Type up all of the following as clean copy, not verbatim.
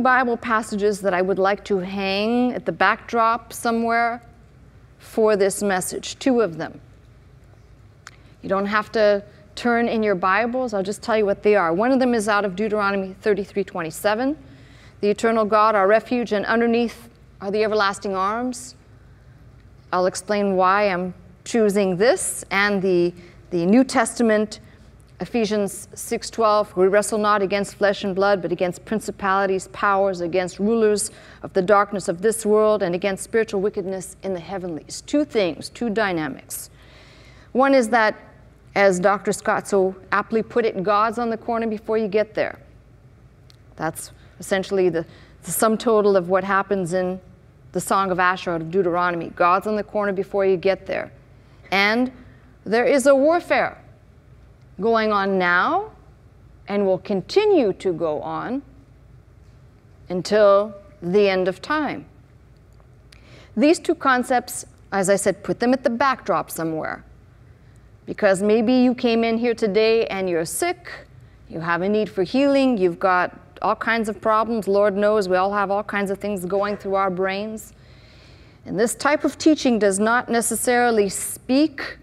Bible passages that I would like to hang at the backdrop somewhere for this message, 2 of them. You don't have to turn in your Bibles. I'll just tell you what they are. One of them is out of Deuteronomy 33:27. The eternal God, our refuge, and underneath are the everlasting arms. I'll explain why I'm choosing this, and the New Testament, Ephesians 6:12, we wrestle not against flesh and blood, but against principalities, powers, against rulers of the darkness of this world, and against spiritual wickedness in the heavenlies. 2 things, 2 dynamics. One is that, as Dr. Scott so aptly put it, God's on the corner before you get there. That's essentially the sum total of what happens in the Song of Asher out of Deuteronomy. God's on the corner before you get there. And there is a warfare going on now and will continue to go on until the end of time. These 2 concepts, as I said, put them at the backdrop somewhere. Because maybe you came in here today and you're sick, you have a need for healing, you've got all kinds of problems. Lord knows we all have all kinds of things going through our brains. And this type of teaching does not necessarily speak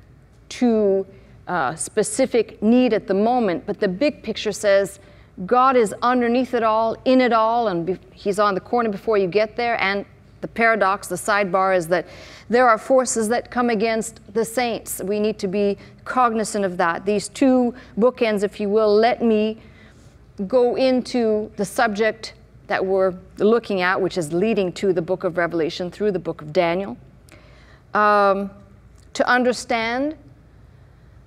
to a specific need at the moment, but the big picture says God is underneath it all, in it all, and He's on the corner before you get there. And the paradox, the sidebar, is that there are forces that come against the saints. We need to be cognizant of that. These 2 bookends, if you will, let me go into the subject that we're looking at, which is leading to the book of Revelation through the book of Daniel, to understand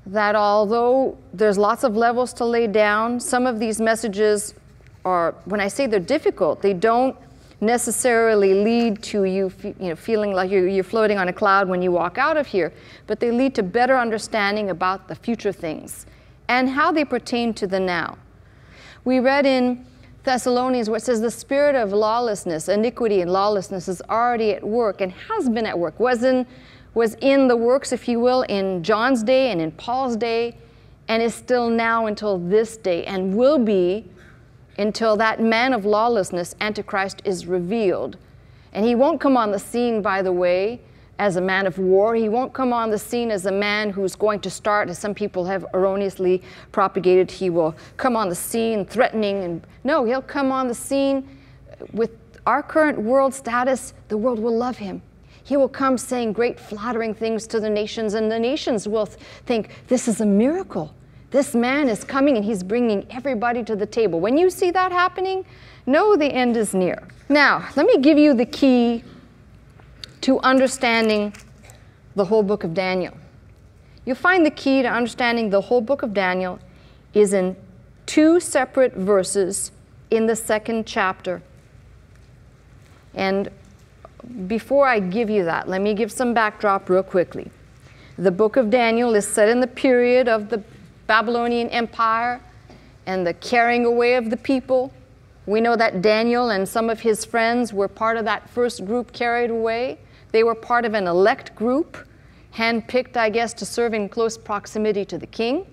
that although there's lots of levels to lay down, some of these messages are, when I say they're difficult, they don't necessarily lead to you feeling like you're floating on a cloud when you walk out of here, but they lead to better understanding about the future things and how they pertain to the now. We read in Thessalonians where it says the spirit of lawlessness, iniquity and lawlessness is already at work and has been at work, was in the works, if you will, in John's day and in Paul's day, and is still now until this day, and will be until that man of lawlessness, Antichrist, is revealed. And he won't come on the scene, by the way, as a man of war. He won't come on the scene as a man who's going to start, as some people have erroneously propagated, he will come on the scene threatening. And no, he'll come on the scene with our current world status. The world will love him. He will come saying great flattering things to the nations, and the nations will think, this is a miracle. This man is coming and he's bringing everybody to the table. When you see that happening, know the end is near. Now, let me give you the key to understanding the whole book of Daniel. You'll find the key to understanding the whole book of Daniel is in 2 separate verses in the 2nd chapter. And before I give you that, let me give some backdrop real quickly. The book of Daniel is set in the period of the Babylonian Empire and the carrying away of the people. We know that Daniel and some of his friends were part of that first group carried away. They were part of an elect group, handpicked, I guess, to serve in close proximity to the king.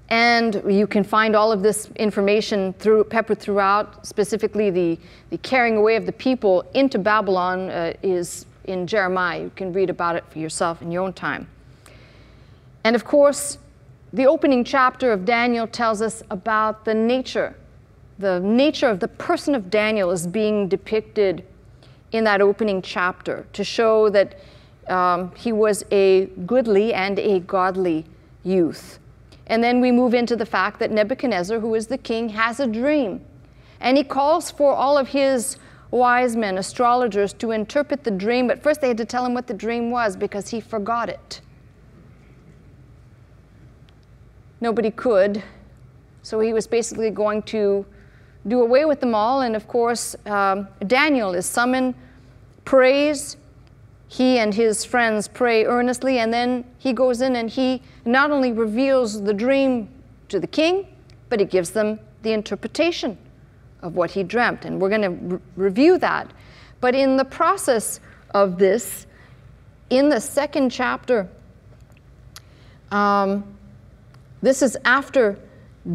And you can find all of this information peppered throughout. Specifically, the carrying away of the people into Babylon is in Jeremiah. You can read about it for yourself in your own time. And of course, the opening chapter of Daniel tells us about the nature of the person of Daniel is being depicted in that opening chapter to show that he was a goodly and a godly youth. And then we move into the fact that Nebuchadnezzar, who is the king, has a dream. And he calls for all of his wise men, astrologers, to interpret the dream. But first they had to tell him what the dream was because he forgot it. Nobody could. So he was basically going to do away with them all. And of course, Daniel is summoned, prays. He and his friends pray earnestly, and then he goes in and he not only reveals the dream to the king, but he gives them the interpretation of what he dreamt. And we're going to review that. But in the process of this, in the 2nd chapter, this is after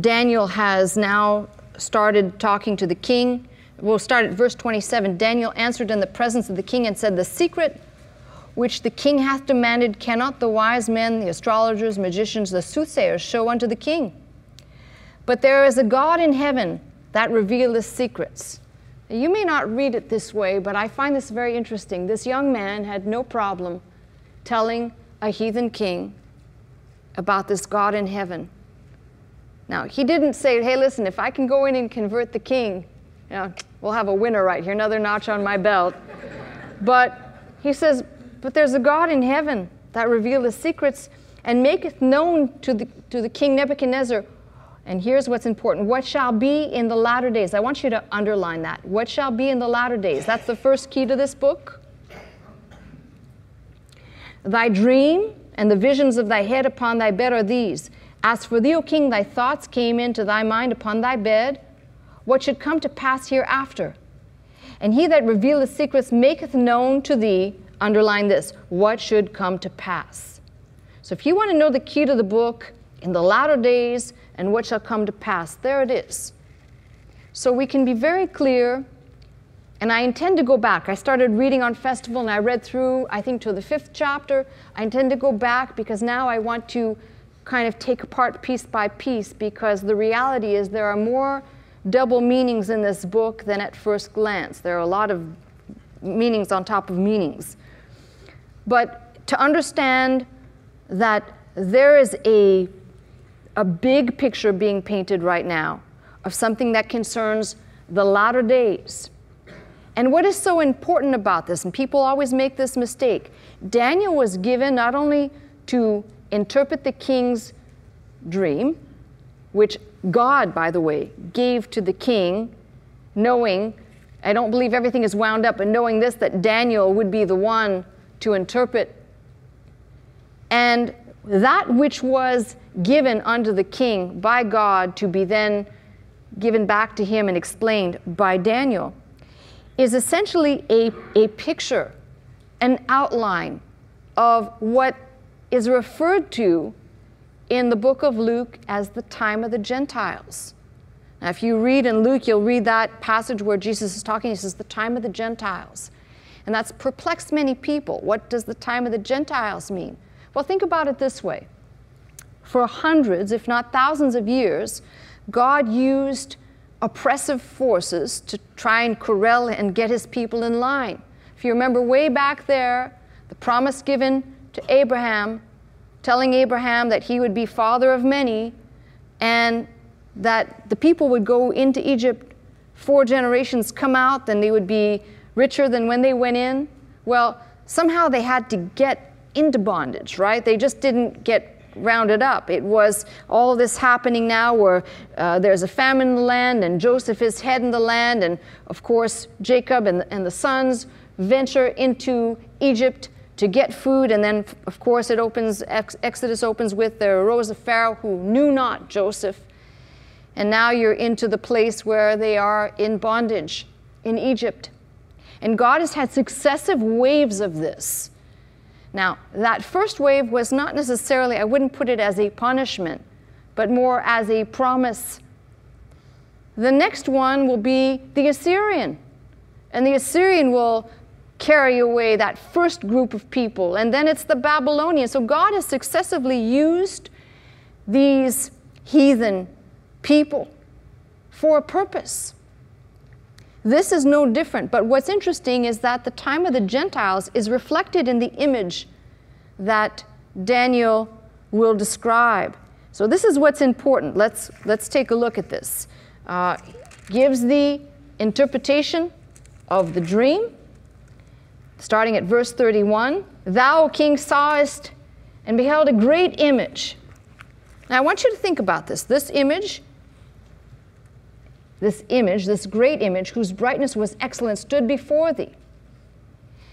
Daniel has now started talking to the king. We'll start at verse 27. Daniel answered in the presence of the king and said, the secret which the king hath demanded cannot the wise men, the astrologers, magicians, the soothsayers show unto the king. But there is a God in heaven that revealeth secrets. Now, you may not read it this way, but I find this very interesting. This young man had no problem telling a heathen king about this God in heaven. Now, he didn't say, hey, listen, if I can go in and convert the king, you know, we'll have a winner right here, another notch on my belt. But he says, but there's a God in heaven that revealeth secrets and maketh known to the king Nebuchadnezzar. And here's what's important. What shall be in the latter days? I want you to underline that. What shall be in the latter days? That's the first key to this book. Thy dream and the visions of thy head upon thy bed are these. As for thee, O king, thy thoughts came into thy mind upon thy bed, what should come to pass hereafter. And he that revealeth secrets maketh known to thee, underline this, what should come to pass. So if you want to know the key to the book, in the latter days, and what shall come to pass, there it is. So we can be very clear, and I intend to go back. I started reading on festival, and I read through, I think, to the 5th chapter. I intend to go back because now I want to kind of take apart piece by piece, because the reality is there are more double meanings in this book than at first glance. There are a lot of meanings on top of meanings. But to understand that there is a big picture being painted right now of something that concerns the latter days. And what is so important about this, and people always make this mistake, Daniel was given not only to interpret the king's dream, which God, by the way, gave to the king, knowing, I don't believe everything is wound up, but knowing this, that Daniel would be the one to interpret. And that which was given unto the king by God to be then given back to him and explained by Daniel is essentially a picture, an outline of what is referred to in the book of Luke as the time of the Gentiles. Now, if you read in Luke, you'll read that passage where Jesus is talking. He says, the time of the Gentiles. And that's perplexed many people. What does the time of the Gentiles mean? Well, think about it this way. For hundreds, if not thousands of years, God used oppressive forces to try and corral and get his people in line. If you remember way back there, the promise given to Abraham, telling Abraham that he would be father of many, and that the people would go into Egypt 4 generations, come out, then they would be richer than when they went in. Well, somehow they had to get into bondage, right? They just didn't get rounded up. It was all this happening now where there's a famine in the land, and Joseph is head in the land, and of course Jacob and the sons venture into Egypt to get food, and then of course it opens, Exodus opens with there arose a Pharaoh who knew not Joseph, and now you're into the place where they are in bondage in Egypt. And God has had successive waves of this. Now, that first wave was not necessarily, I wouldn't put it as a punishment, but more as a promise. The next one will be the Assyrian. And the Assyrian will carry away that first group of people. And then it's the Babylonian. So God has successively used these heathen people for a purpose. This is no different, but what's interesting is that the time of the Gentiles is reflected in the image that Daniel will describe. So this is what's important. Let's take a look at this. Gives the interpretation of the dream, starting at verse 31. Thou, O king, sawest and beheld a great image. Now I want you to think about this. This great image, whose brightness was excellent, stood before thee.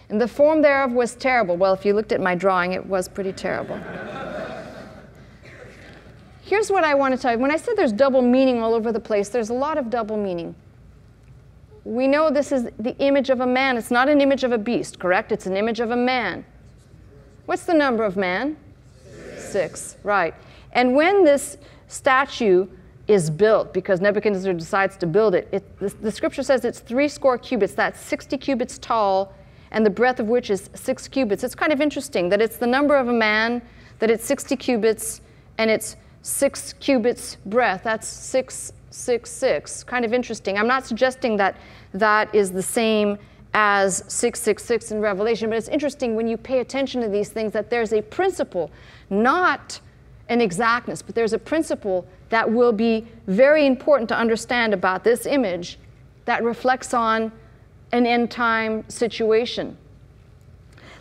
And the form thereof was terrible. Well, if you looked at my drawing, it was pretty terrible. Here's what I want to tell you. When I said there's double meaning all over the place, there's a lot of double meaning. We know this is the image of a man. It's not an image of a beast, correct? It's an image of a man. What's the number of man? 6, right. And when this statue is built, because Nebuchadnezzar decides to build it. The scripture says it's 60 cubits, that's 60 cubits tall, and the breadth of which is 6 cubits. It's kind of interesting that it's the number of a man, that it's 60 cubits, and it's 6 cubits breadth. That's 666. Kind of interesting. I'm not suggesting that that is the same as 666 in Revelation, but it's interesting when you pay attention to these things that there's a principle, not an exactness, but there's a principle that will be very important to understand about this image that reflects on an end time situation.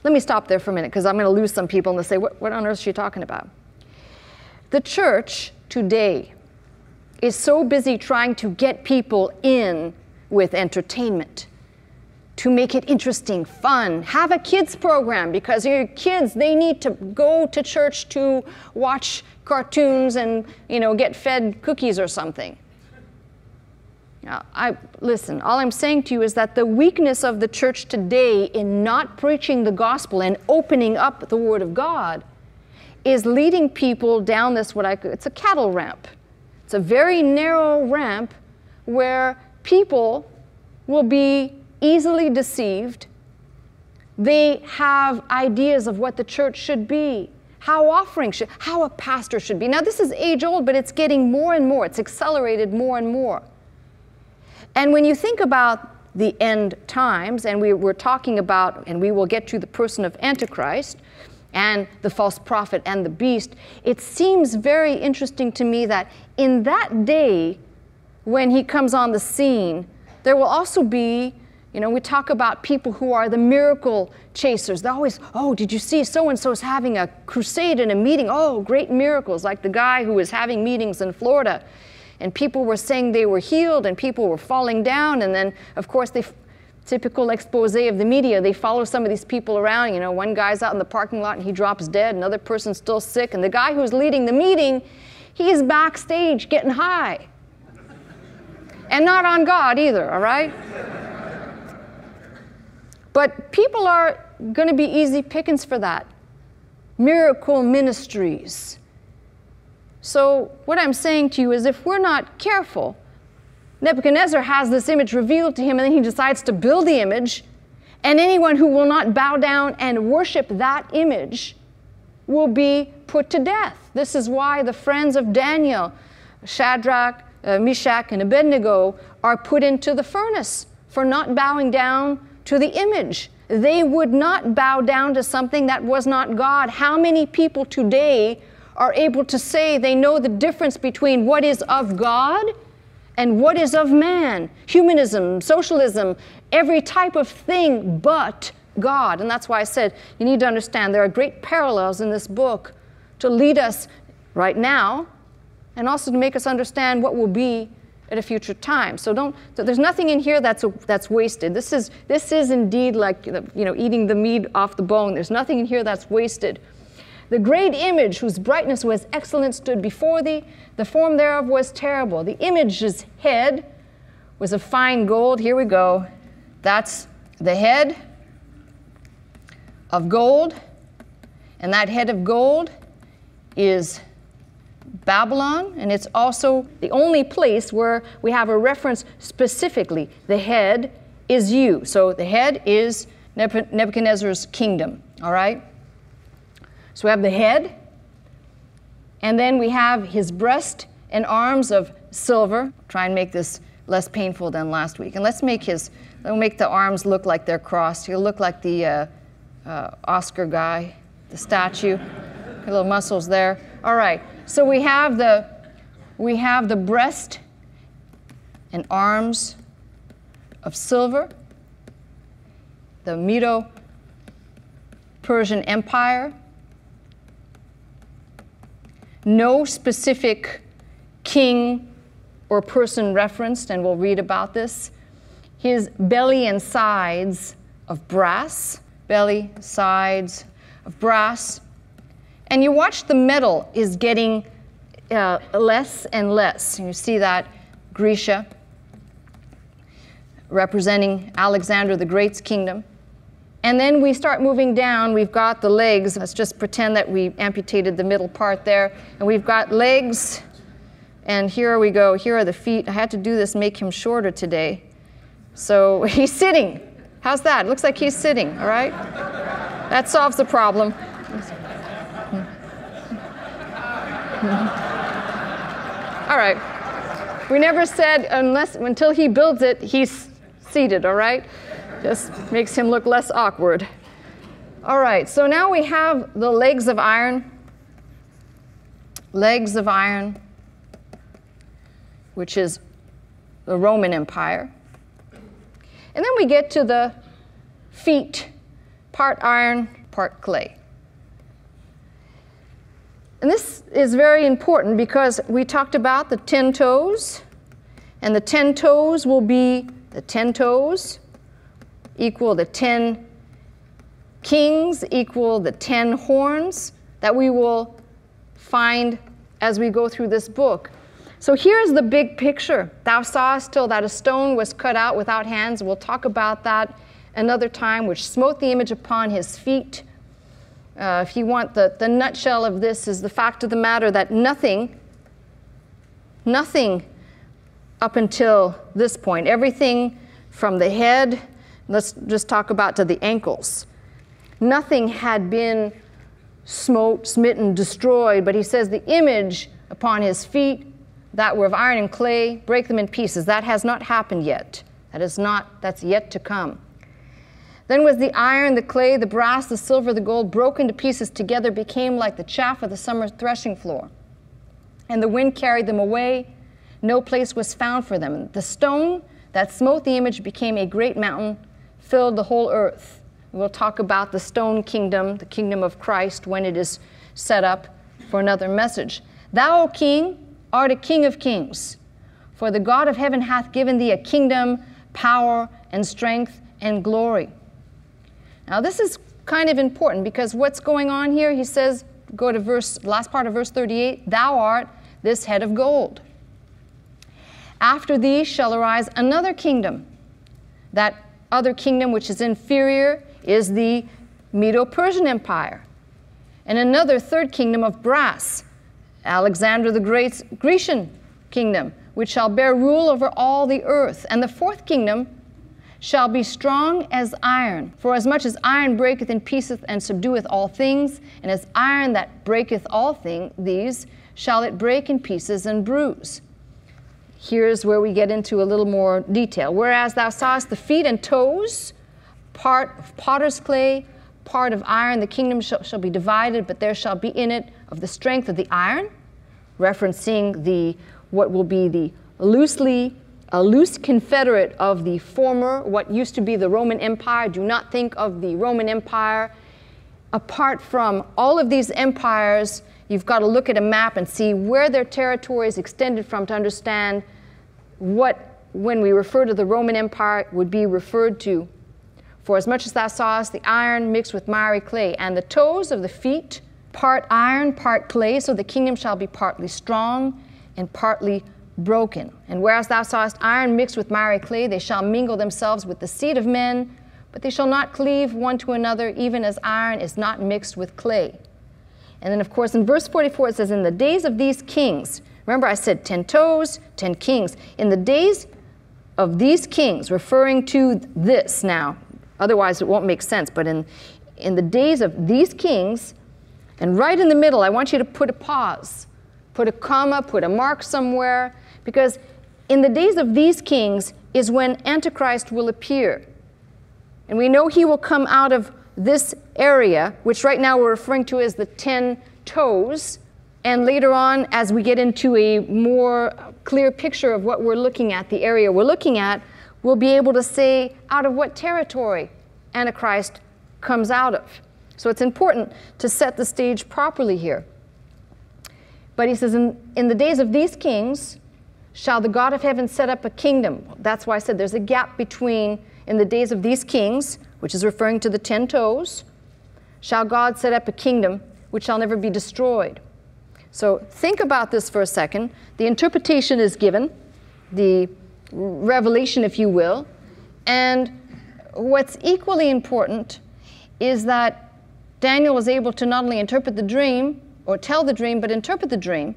Let me stop there for a minute, because I'm going to lose some people and they'll say, what on earth is she talking about? The church today is so busy trying to get people in with entertainment, to make it interesting, fun. Have a kids program, because your kids, they need to go to church to watch cartoons and, get fed cookies or something. Now, listen, all I'm saying to you is that the weakness of the church today in not preaching the gospel and opening up the Word of God is leading people down this, it's a cattle ramp. It's a very narrow ramp where people will be easily deceived. They have ideas of what the church should be, how a pastor should be. Now, this is age old, but it's getting more and more. It's accelerated more and more. And when you think about the end times, and we're talking about, and we will get to the person of Antichrist and the false prophet and the beast, it seems very interesting to me that in that day, when he comes on the scene, there will also be, we talk about people who are the miracle chasers. They're always, oh, did you see so-and-so's having a crusade and a meeting? Oh, great miracles, like the guy who was having meetings in Florida. And people were saying they were healed, and people were falling down. And then, of course, typical expose of the media, they follow some of these people around. One guy's out in the parking lot and he drops dead. Another person's still sick. And the guy who's leading the meeting, he's backstage getting high. And not on God either, all right? But people are going to be easy pickings for that. Miracle ministries. So what I'm saying to you is, if we're not careful, Nebuchadnezzar has this image revealed to him, and then he decides to build the image, and anyone who will not bow down and worship that image will be put to death. This is why the friends of Daniel, Shadrach, Meshach, and Abednego, are put into the furnace for not bowing down to the image. They would not bow down to something that was not God. How many people today are able to say they know the difference between what is of God and what is of man? Humanism, socialism, every type of thing but God. And that's why I said you need to understand there are great parallels in this book to lead us right now, and also to make us understand what will be at a future time. So there's nothing in here that's wasted. This is indeed like eating the meat off the bone. There's nothing in here that's wasted. The great image whose brightness was excellent stood before thee. The form thereof was terrible. The image's head was of fine gold. Here we go. That's the head of gold. And that head of gold is Babylon. And it's also the only place where we have a reference specifically. The head is you. So the head is Nebuchadnezzar's kingdom. All right? So we have the head, and then we have his breast and arms of silver. Try and make this less painful than last week. And let's make the arms look like they're crossed. He'll look like the Oscar guy, the statue. Little muscles there. All right. So we have the breast and arms of silver. The Medo-Persian Empire. No specific king or person referenced, and we'll read about this. His belly and sides of brass. Belly, sides of brass. And you watch the metal is getting less and less. You see that Grecia representing Alexander the Great's kingdom. And then we start moving down. We've got the legs. Let's just pretend that we amputated the middle part there. And we've got legs And here we go. Here are the feet. I had to do this, make him shorter today. So he's sitting. How's that? It looks like he's sitting, all right? That solves the problem. All right. We never said until he builds it, he's seated, all right? Just makes him look less awkward. All right, so now we have the legs of iron. Legs of iron, which is the Roman Empire. And then we get to the feet, part iron, part clay. And this is very important because we talked about the 10 toes, and the 10 toes will be the 10 toes equal the 10 kings equal the 10 horns that we will find as we go through this book. So here's the big picture. Thou sawest till that a stone was cut out without hands. We'll talk about that another time, which smote the image upon his feet. If you want the nutshell of this is the fact of the matter that nothing up until this point, everything from the head, let's just talk about to the ankles, nothing had been smote, smitten, destroyed, but he says the image upon his feet that were of iron and clay, break them in pieces. That has not happened yet. That's yet to come. Then was the iron, the clay, the brass, the silver, the gold, broken to pieces together, became like the chaff of the summer threshing floor. And the wind carried them away. No place was found for them. The stone that smote the image became a great mountain, filled the whole earth. We'll talk about the stone kingdom, the kingdom of Christ, when it is set up for another message. Thou, O King, art a King of kings, for the God of heaven hath given thee a kingdom, power, and strength, and glory. Now this is kind of important because what's going on here, he says, go to last part of verse 38, thou art this head of gold. After thee shall arise another kingdom. That other kingdom which is inferior is the Medo-Persian Empire. And another third kingdom of brass, Alexander the Great's Grecian kingdom, which shall bear rule over all the earth. And the fourth kingdom shall be strong as iron. For as much as iron breaketh in pieces and subdueth all things, and as iron that breaketh all these, shall it break in pieces and bruise. Here's where we get into a little more detail. Whereas thou sawest the feet and toes, part of potter's clay, part of iron, the kingdom shall be divided, but there shall be in it of the strength of the iron, referencing what will be a loose confederate of the former, what used to be the Roman Empire. Do not think of the Roman Empire. Apart from all of these empires, you've got to look at a map and see where their territory is extended from to understand what, when we refer to the Roman Empire, would be referred to. For as much as thou sawest the iron mixed with miry clay, and the toes of the feet, part iron, part clay, so the kingdom shall be partly strong and partly broken. And whereas thou sawest iron mixed with miry clay, they shall mingle themselves with the seed of men, but they shall not cleave one to another, even as iron is not mixed with clay. And then, of course, in verse 44, it says, in the days of these kings, remember I said 10 toes, 10 kings. In the days of these kings, referring to this now, otherwise it won't make sense, but in the days of these kings, and right in the middle, I want you to put a pause, put a comma, put a mark somewhere, because in the days of these kings is when Antichrist will appear. And we know he will come out of this area, which right now we're referring to as the 10 toes, and later on, as we get into a more clear picture of what we're looking at, the area we're looking at, we'll be able to say out of what territory Antichrist comes out of. So it's important to set the stage properly here. But he says, in the days of these kings shall the God of heaven set up a kingdom. That's why I said there's a gap between in the days of these kings, which is referring to the 10 toes, shall God set up a kingdom which shall never be destroyed. So think about this for a second. The interpretation is given, the revelation, if you will, and what's equally important is that Daniel was able to not only interpret the dream, or tell the dream, but interpret the dream.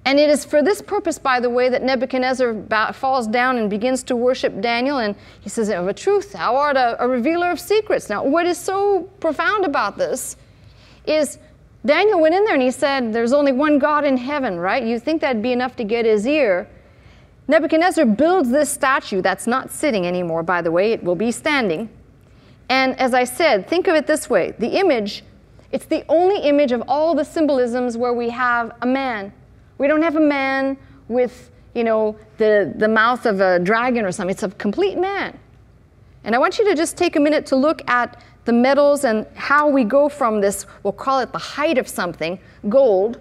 And it is for this purpose, by the way, that Nebuchadnezzar falls down and begins to worship Daniel. And he says, of a truth, thou art a revealer of secrets. Now, what is so profound about this is Daniel went in there and he said, there's only one God in heaven, right? You think that'd be enough to get his ear. Nebuchadnezzar builds this statue that's not sitting anymore, by the way. It will be standing. And as I said, think of it this way. The image, it's the only image of all the symbolisms where we have a man. We don't have a man with, you know, the mouth of a dragon or something. It's a complete man. And I want you to just take a minute to look at the metals and how we go from this, we'll call it the height of something, gold.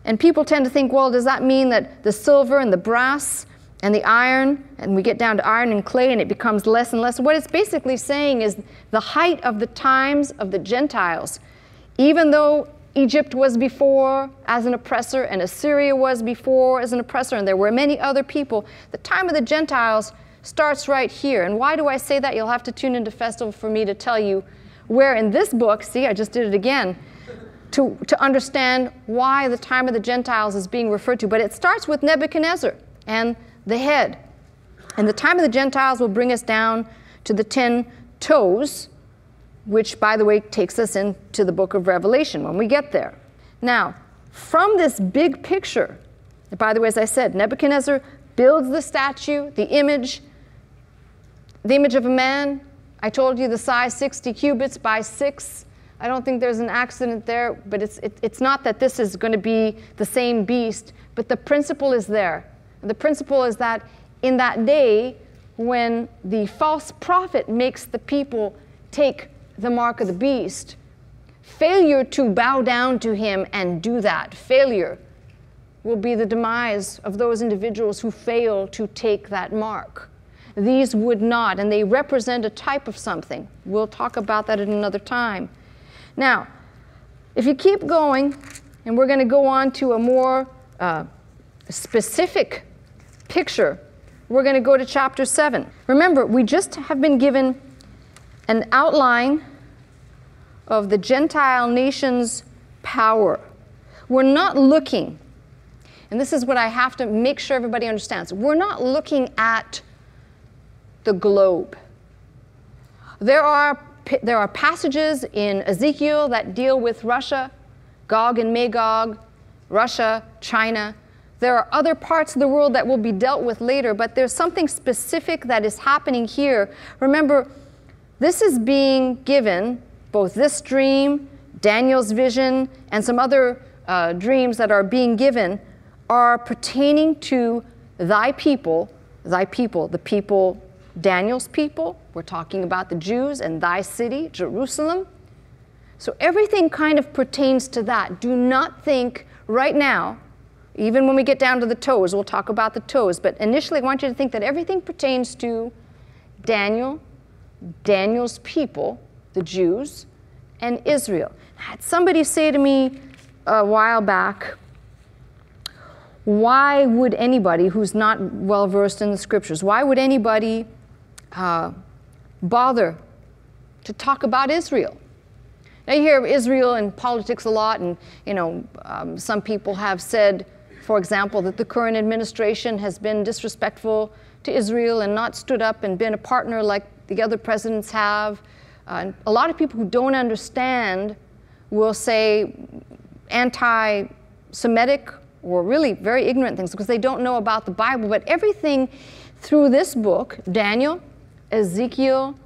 And people tend to think, well, does that mean that the silver and the brass and the iron, and we get down to iron and clay and it becomes less and less? What it's basically saying is the height of the times of the Gentiles. Even though Egypt was before as an oppressor, and Assyria was before as an oppressor, and there were many other people, the time of the Gentiles starts right here. And why do I say that? You'll have to tune into Festival for me to tell you where in this book, see, I just did it again, to understand why the time of the Gentiles is being referred to. But it starts with Nebuchadnezzar and the head. And the time of the Gentiles will bring us down to the 10 toes, which, by the way, takes us into the book of Revelation when we get there. Now, from this big picture, by the way, as I said, Nebuchadnezzar builds the statue, the image of a man. I told you the size 60 cubits by 6. I don't think there's an accident there, but it's not that this is going to be the same beast, but the principle is there. And the principle is that in that day, when the false prophet makes the people take the mark of the beast, failure to bow down to him and do that, failure will be the demise of those individuals who fail to take that mark. These would not, and they represent a type of something. We'll talk about that at another time. Now, if you keep going, and we're going to go on to a more specific picture, we're going to go to chapter 7. Remember, we just have been given an outline of the Gentile nation's power. We're not looking, and this is what I have to make sure everybody understands, we're not looking at the globe. There are passages in Ezekiel that deal with Russia, Gog and Magog, Russia, China. There are other parts of the world that will be dealt with later, but there's something specific that is happening here. Remember, this is being given, both this dream, Daniel's vision, and some other dreams that are being given are pertaining to thy people, the people, Daniel's people. We're talking about the Jews and thy city, Jerusalem. So everything kind of pertains to that. Do not think right now, even when we get down to the toes, we'll talk about the toes, but initially I want you to think that everything pertains to Daniel, Daniel's people, the Jews, and Israel. I had somebody say to me a while back, why would anybody who's not well versed in the scriptures, why would anybody bother to talk about Israel? Now you hear Israel in politics a lot, and you know, some people have said, for example, that the current administration has been disrespectful to Israel and not stood up and been a partner like the other presidents have. And a lot of people who don't understand will say anti-Semitic or really very ignorant things because they don't know about the Bible. But everything through this book, Daniel, Ezekiel,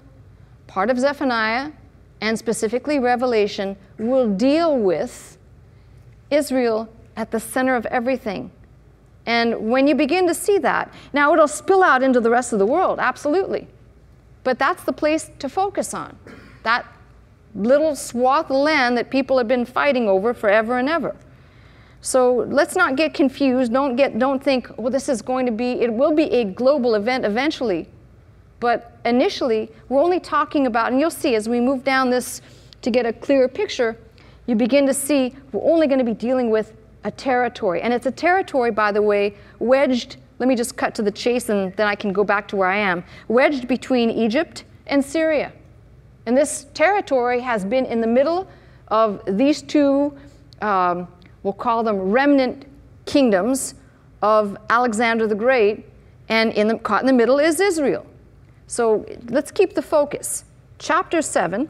part of Zephaniah, and specifically Revelation, will deal with Israel at the center of everything. And when you begin to see that, now it'll spill out into the rest of the world, absolutely. But that's the place to focus on, that little swath of land that people have been fighting over forever and ever. So let's not get confused. Don't think, well, this is going to be, it will be a global event eventually. But initially, we're only talking about, and you'll see as we move down this to get a clearer picture, you begin to see we're only going to be dealing with a territory. And it's a territory, by the way, wedged, let me just cut to the chase and then I can go back to where I am, wedged between Egypt and Syria. And this territory has been in the middle of these two, we'll call them remnant kingdoms of Alexander the Great, and caught in the middle is Israel. So let's keep the focus. Chapter 7,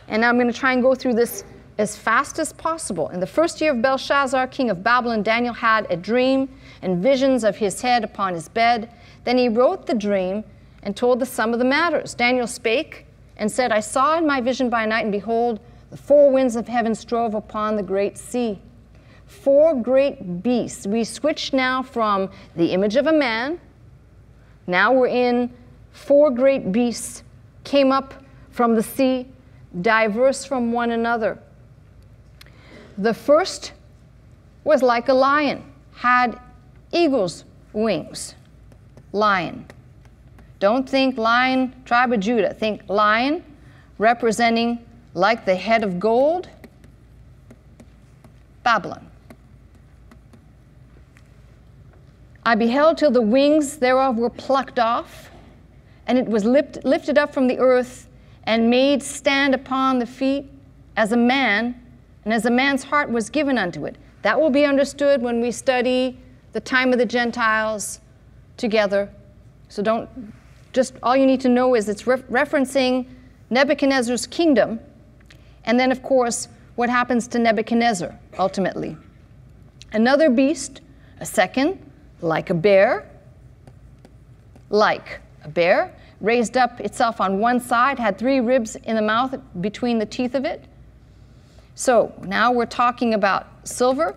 and I'm going to try and go through this as fast as possible. In the first year of Belshazzar, king of Babylon, Daniel had a dream and visions of his head upon his bed. Then he wrote the dream and told the sum of the matters. Daniel spake and said, I saw in my vision by night, and behold, the four winds of heaven strove upon the great sea. Four great beasts. We switch now from the image of a man. Now we're in four great beasts came up from the sea, diverse from one another. The first was like a lion, had eagle's wings. Lion. Don't think lion, tribe of Judah. Think lion, representing like the head of gold, Babylon. I beheld till the wings thereof were plucked off, and it was lifted up from the earth, and made stand upon the feet as a man, and as a man's heart was given unto it. That will be understood when we study the time of the Gentiles together. So don't, just all you need to know is it's referencing Nebuchadnezzar's kingdom, and then of course what happens to Nebuchadnezzar ultimately. Another beast, a second, like a bear, raised up itself on one side, had 3 ribs in the mouth between the teeth of it. So now we're talking about silver,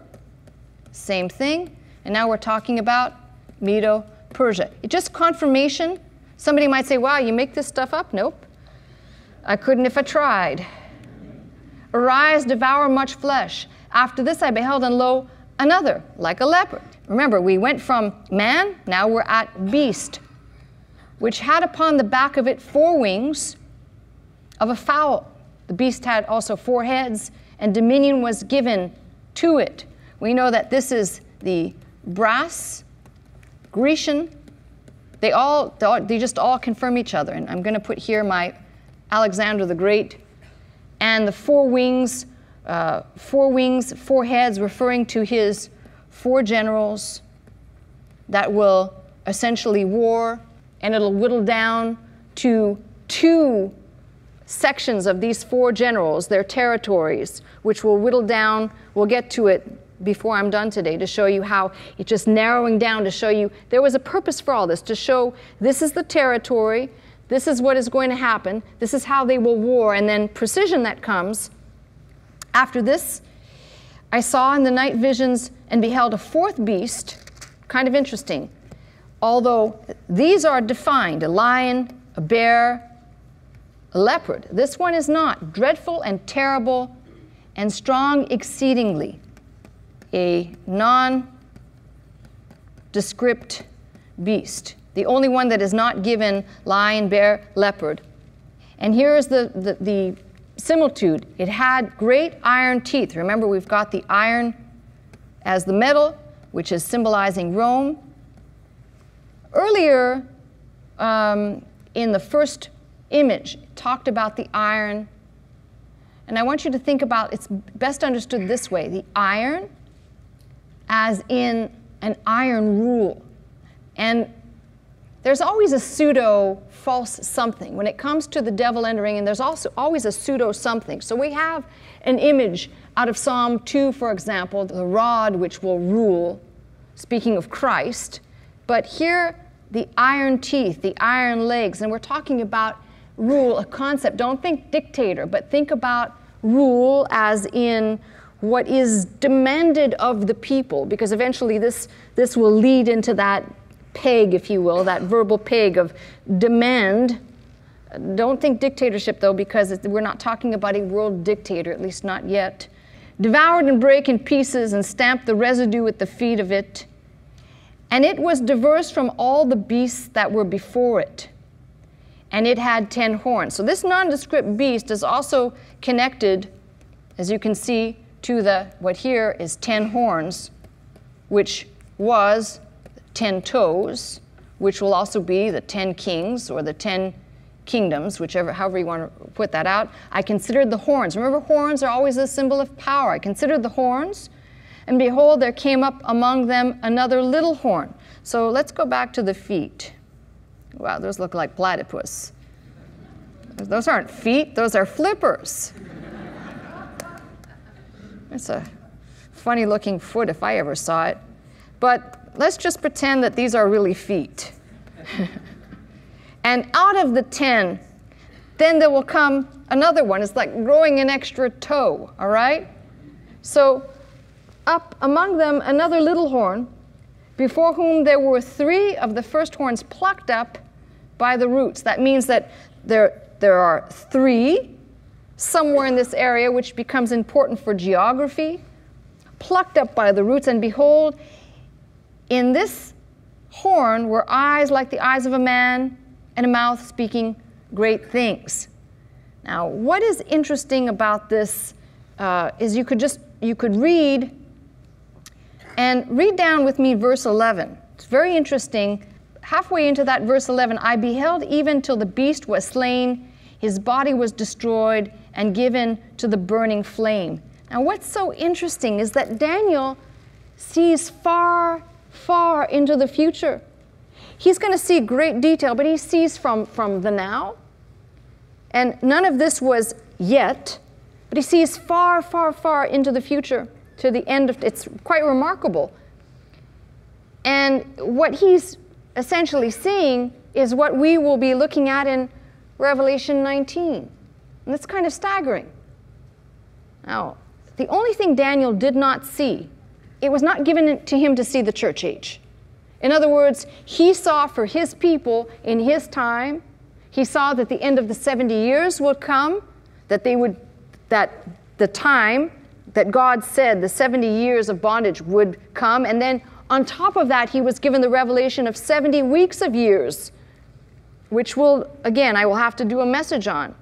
same thing, and now we're talking about Medo-Persia. Just confirmation. Somebody might say, wow, you make this stuff up? Nope. I couldn't if I tried. Arise, devour much flesh. After this I beheld, and lo, another, like a leopard. Remember, we went from man, now we're at beast, which had upon the back of it 4 wings of a fowl. The beast had also 4 heads, and dominion was given to it. We know that this is the brass, Grecian. They just all confirm each other. And I'm going to put here my Alexander the Great. And the 4 wings, 4 heads, referring to his 4 generals that will essentially war, and it'll whittle down to 2 sections of these 4 generals, their territories, which will whittle down. We'll get to it before I'm done today to show you how it's just narrowing down to show you there was a purpose for all this, to show this is the territory, this is what is going to happen, this is how they will war, and then precision that comes. After this, I saw in the night visions and beheld a 4th beast, kind of interesting, although these are defined, a lion, a bear, a leopard. This one is not. Dreadful and terrible and strong exceedingly. A nondescript beast. The only one that is not given lion, bear, leopard. And here is the similitude. It had great iron teeth. Remember, we've got the iron as the metal, which is symbolizing Rome. Earlier, in the first image, talked about the iron. And I want you to think about, it's best understood this way, the iron as in an iron rule. And there's always a pseudo false something. When it comes to the devil entering, and there's also always a pseudo something. So we have an image out of Psalm 2, for example, the rod which will rule, speaking of Christ. But here, the iron teeth, the iron legs, and we're talking about rule, a concept. Don't think dictator, but think about rule as in what is demanded of the people, because eventually this will lead into that peg, if you will, that verbal peg of demand. Don't think dictatorship, though, because we're not talking about a world dictator, at least not yet. Devoured and brake in pieces, and stamped the residue at the feet of it. And it was diverse from all the beasts that were before it. And it had 10 horns. So this nondescript beast is also connected, as you can see, to what here is 10 horns, which was 10 toes, which will also be the 10 kings or the 10 kingdoms, however you want to put that out. I considered the horns. Remember, horns are always a symbol of power. I considered the horns, And behold, there came up among them another little horn. So let's go back to the feet. Wow, those look like platypus. Those aren't feet, those are flippers. It's a funny looking foot if I ever saw it. But let's just pretend that these are really feet. And out of the 10, then there will come another one. It's like growing an extra toe, all right? So up among them another little horn, before whom there were 3 of the first horns plucked up by the roots. That means that there are 3 somewhere in this area, which becomes important for geography, plucked up by the roots. And behold, in this horn were eyes like the eyes of a man, and a mouth speaking great things. Now, what is interesting about this is you could read down with me verse 11. It's very interesting. Halfway into that verse 11, I beheld even till the beast was slain, his body was destroyed and given to the burning flame. Now, what's so interesting is that Daniel sees far, far into the future. He's going to see great detail, but he sees from the now. And none of this was yet, but he sees far, far, far into the future, to the end of, it's quite remarkable. And what he's essentially seeing is what we will be looking at in Revelation 19. And that's kind of staggering. Now, the only thing Daniel did not see, it was not given to him to see the church age. In other words, he saw for his people in his time, he saw that the end of the 70 years would come, that the time that God said the 70 years of bondage would come, and then on top of that, he was given the revelation of 70 weeks of years, which will, again, I will have to do a message on.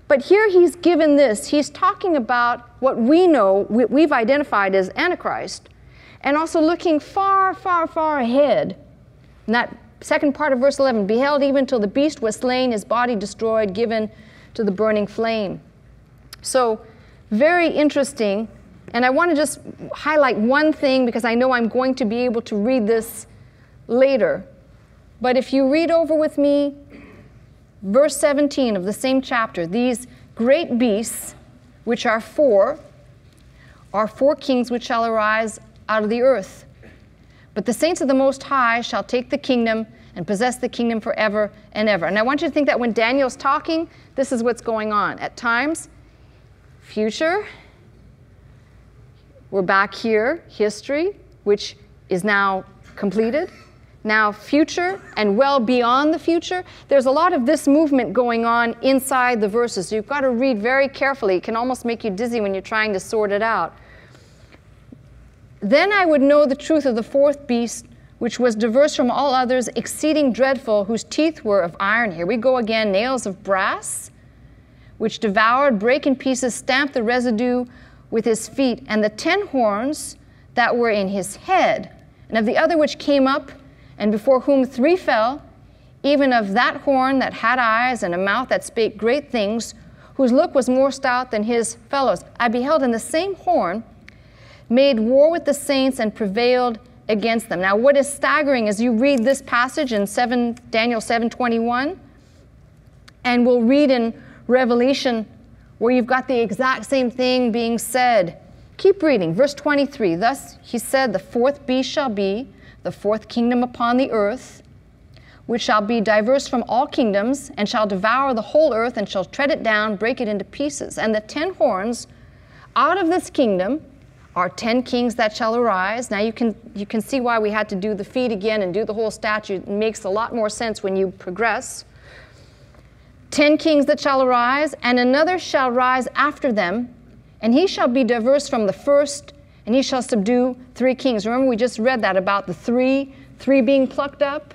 But here he's given this. He's talking about what we know, we've identified as Antichrist, and also looking far, far, far ahead. And that second part of verse 11, beheld even till the beast was slain, his body destroyed, given to the burning flame. So very interesting. And I want to just highlight one thing because I know I'm going to be able to read this later. But if you read over with me, verse 17 of the same chapter, these great beasts, which are 4 kings which shall arise out of the earth. But the saints of the Most High shall take the kingdom and possess the kingdom forever and ever. And I want you to think that when Daniel's talking, this is what's going on. At times, future, we're back here, history, which is now completed. Now future and well beyond the future. There's a lot of this movement going on inside the verses. So you've got to read very carefully. It can almost make you dizzy when you're trying to sort it out. Then I would know the truth of the 4th beast, which was diverse from all others, exceeding dreadful, whose teeth were of iron. Here we go again, nails of brass, which devoured, brake in pieces, stamped the residue with his feet, and the 10 horns that were in his head, and of the other which came up, and before whom 3 fell, even of that horn that had eyes and a mouth that spake great things, whose look was more stout than his fellows. I beheld in the same horn, made war with the saints and prevailed against them. Now what is staggering is you read this passage in Daniel 7:21, and we'll read in Revelation where you've got the exact same thing being said. Keep reading, verse 23. Thus he said, the 4th beast shall be the 4th kingdom upon the earth, which shall be diverse from all kingdoms, and shall devour the whole earth, and shall tread it down, break it into pieces. And the 10 horns out of this kingdom are 10 kings that shall arise. Now you can see why we had to do the feet again and do the whole statute. It makes a lot more sense when you progress. 10 kings that shall arise, and another shall rise after them, and he shall be diverse from the first, and he shall subdue 3 kings. Remember, we just read that about the 3 being plucked up.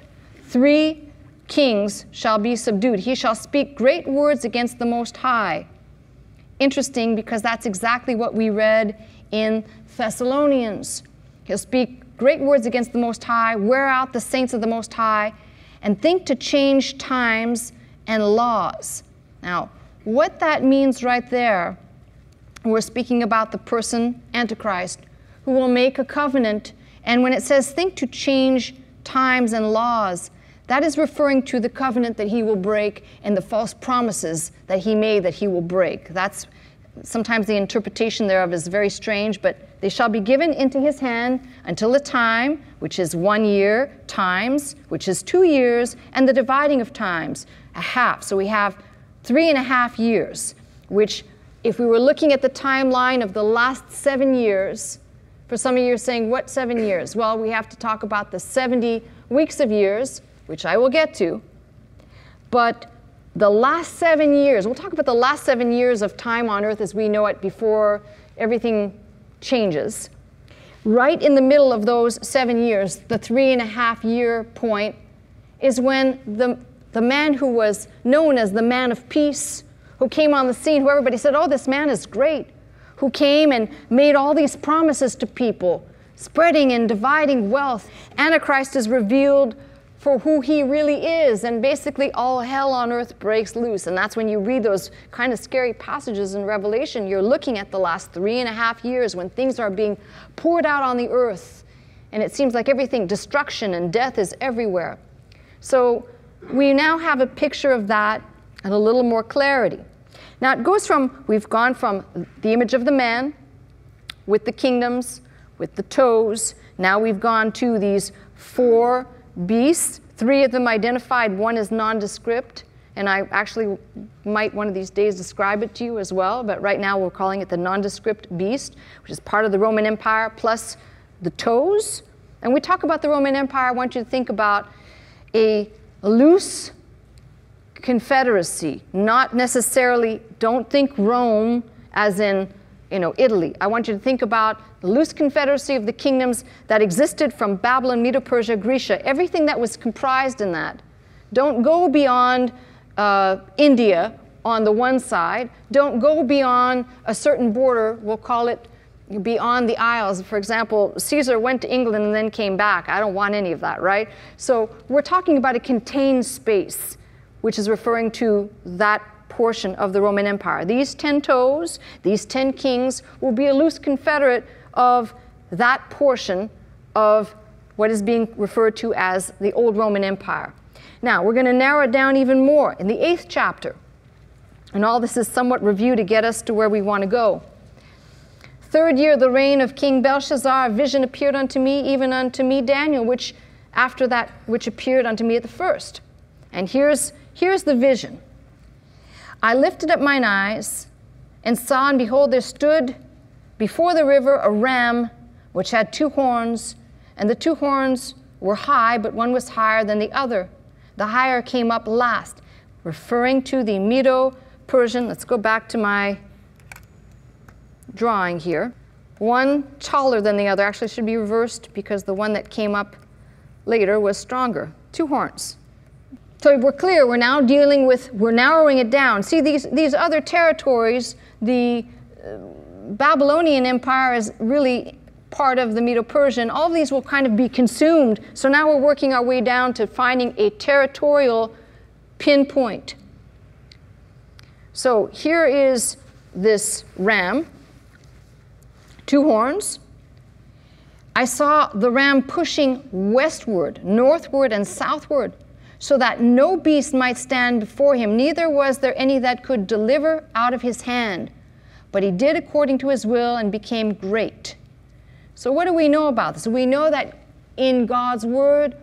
3 kings shall be subdued. He shall speak great words against the Most High. Interesting, because that's exactly what we read in Thessalonians. He'll speak great words against the Most High, wear out the saints of the Most High, and think to change times and laws. Now, what that means right there, we're speaking about the person, Antichrist, who will make a covenant. And when it says, think to change times and laws, that is referring to the covenant that he will break and the false promises that he made that he will break. That's sometimes the interpretation thereof is very strange, but they shall be given into his hand until a time, which is 1 year, times, which is 2 years, and the dividing of times, a half. So we have 3.5 years, which if we were looking at the timeline of the last 7 years, for some of you are saying, what 7 years? Well, we have to talk about the 70 weeks of years, which I will get to. But the last 7 years, we'll talk about the last 7 years of time on earth as we know it before everything changes. Right in the middle of those 7 years, the 3.5 year point, is when the man who was known as the man of peace, who came on the scene, who everybody said, oh, this man is great, who came and made all these promises to people, spreading and dividing wealth. Antichrist is revealed for who he really is, and basically all hell on earth breaks loose. And that's when you read those kind of scary passages in Revelation, you're looking at the last 3.5 years when things are being poured out on the earth. And it seems like everything, destruction and death is everywhere. So we now have a picture of that and a little more clarity. Now it goes from, we've gone from the image of the man with the kingdoms, with the toes. Now we've gone to these 4 beasts, 3 of them identified, 1 is nondescript, and I actually might one of these days describe it to you as well, but right now we're calling it the nondescript beast, which is part of the Roman Empire, plus the toes. And we talk about the Roman Empire, I want you to think about a loose confederacy, not necessarily, don't think Rome as in, Italy. I want you to think about the loose confederacy of the kingdoms that existed from Babylon, Medo-Persia, Grecia, everything that was comprised in that. Don't go beyond India on the one side. Don't go beyond a certain border, we'll call it beyond the Isles. For example, Caesar went to England and then came back. I don't want any of that, right? So we're talking about a contained space, which is referring to that portion of the Roman Empire. These 10 toes, these 10 kings will be a loose confederate of that portion of what is being referred to as the old Roman Empire. Now, we're going to narrow it down even more in the 8th chapter. And all this is somewhat review to get us to where we want to go. 3rd year of the reign of King Belshazzar, a vision appeared unto me, even unto me Daniel, which after that, which appeared unto me at the first. And here's the vision. I lifted up mine eyes, and saw, and behold, there stood before the river a ram, which had 2 horns, and the 2 horns were high, but one was higher than the other. The higher came up last, referring to the Medo-Persian. Let's go back to my drawing here. One taller than the other, actually should be reversed because the one that came up later was stronger. 2 horns. So we're clear, we're now dealing with, we're narrowing it down. See, these other territories, the Babylonian Empire is really part of the Medo-Persian. All of these will kind of be consumed. So now we're working our way down to finding a territorial pinpoint. So here is this ram, 2 horns. I saw the ram pushing westward, northward, and southward, so that no beast might stand before him, neither was there any that could deliver out of his hand. But he did according to his will and became great. So what do we know about this? We know that in God's word,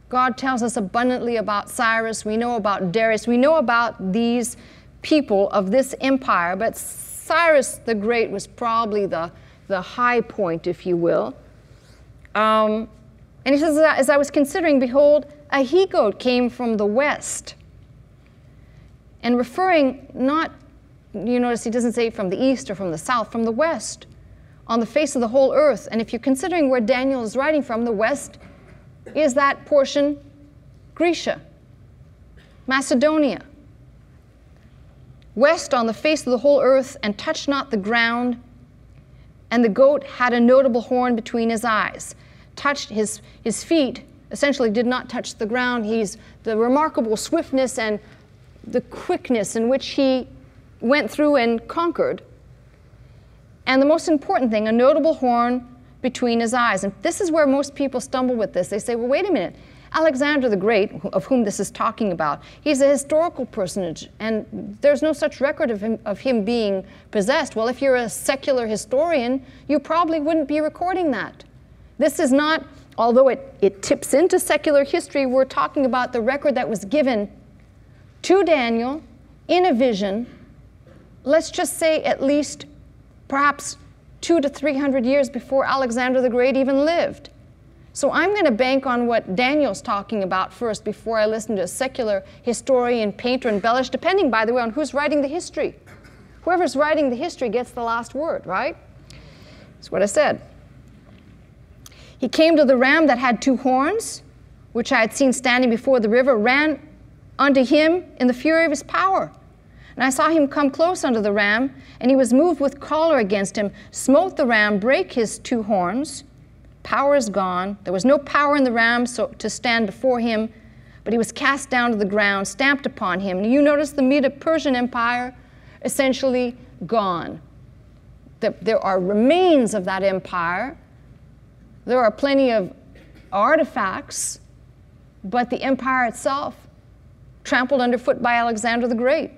God tells us abundantly about Cyrus. We know about Darius. We know about these people of this empire. But Cyrus the Great was probably the high point, if you will. And he says, as I was considering, behold, a he-goat came from the west. And referring not, you notice he doesn't say from the east or from the south, from the west, on the face of the whole earth. And if you're considering where Daniel is writing from, the west is that portion, Grecia, Macedonia. West on the face of the whole earth, and touched not the ground. And the goat had a notable horn between his eyes. Touched his feet, essentially did not touch the ground. He's the remarkable swiftness and the quickness in which he went through and conquered. And the most important thing, a notable horn between his eyes. And this is where most people stumble with this. They say, well, wait a minute. Alexander the Great, of whom this is talking about, he's a historical personage, and there's no such record of him being possessed. Well, if you're a secular historian, you probably wouldn't be recording that. This is not, although it tips into secular history, we're talking about the record that was given to Daniel in a vision, let's just say at least perhaps 200 to 300 years before Alexander the Great even lived. So I'm going to bank on what Daniel's talking about first before I listen to a secular historian, painter, embellish, depending, by the way, on who's writing the history. Whoever's writing the history gets the last word, right? That's what I said. He came to the ram that had 2 horns, which I had seen standing before the river, ran unto him in the fury of his power. And I saw him come close unto the ram, and he was moved with choler against him, smote the ram, brake his 2 horns. Power is gone. There was no power in the ram to stand before him, but he was cast down to the ground, stamped upon him. And you notice the Medo-Persian Empire essentially gone. There are remains of that empire. There are plenty of artifacts, but the empire itself trampled underfoot by Alexander the Great.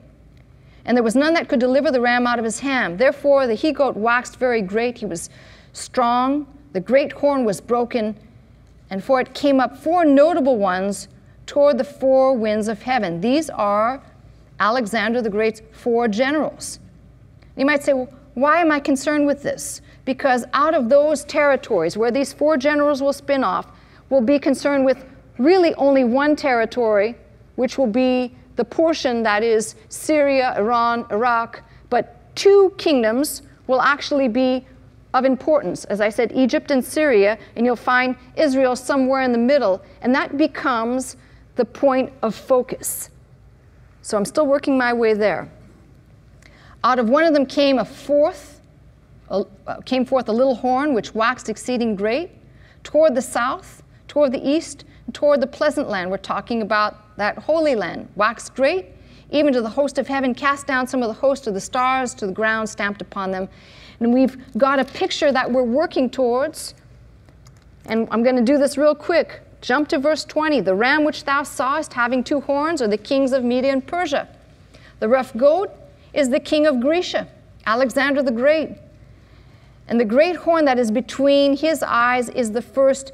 And there was none that could deliver the ram out of his hand. Therefore the he-goat waxed very great. He was strong. The great horn was broken, and for it came up 4 notable ones toward the 4 winds of heaven. These are Alexander the Great's 4 generals. You might say, well, why am I concerned with this? Because out of those territories where these 4 generals will spin off, we'll be concerned with really only one territory, which will be the portion that is Syria, Iran, Iraq, but 2 kingdoms will actually be of importance. As I said, Egypt and Syria, and you'll find Israel somewhere in the middle, and that becomes the point of focus. So I'm still working my way there. Out of one of them came forth a little horn, which waxed exceeding great, toward the south, toward the east, and toward the pleasant land. We're talking about that holy land, waxed great, even to the host of heaven, cast down some of the host of the stars to the ground, stamped upon them. And we've got a picture that we're working towards. And I'm going to do this real quick. Jump to verse 20. The ram which thou sawest having 2 horns are the kings of Media and Persia. The rough goat is the king of Grecia, Alexander the Great. And the great horn that is between his eyes is the first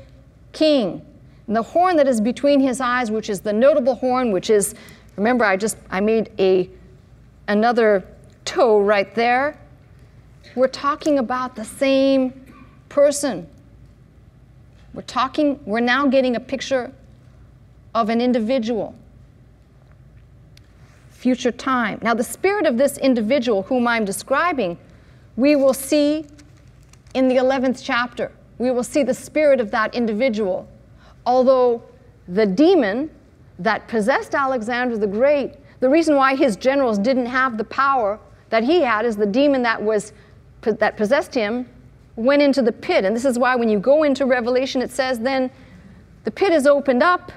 king. And the horn that is between his eyes, which is the notable horn, which is, remember I made another toe right there. We're talking about the same person. We're now getting a picture of an individual. Future time. Now the spirit of this individual whom I'm describing, we will see in the 11th chapter. We will see the spirit of that individual. Although the demon that possessed Alexander the Great, the reason why his generals didn't have the power that he had is the demon that possessed him went into the pit. And this is why when you go into Revelation, it says then the pit is opened up,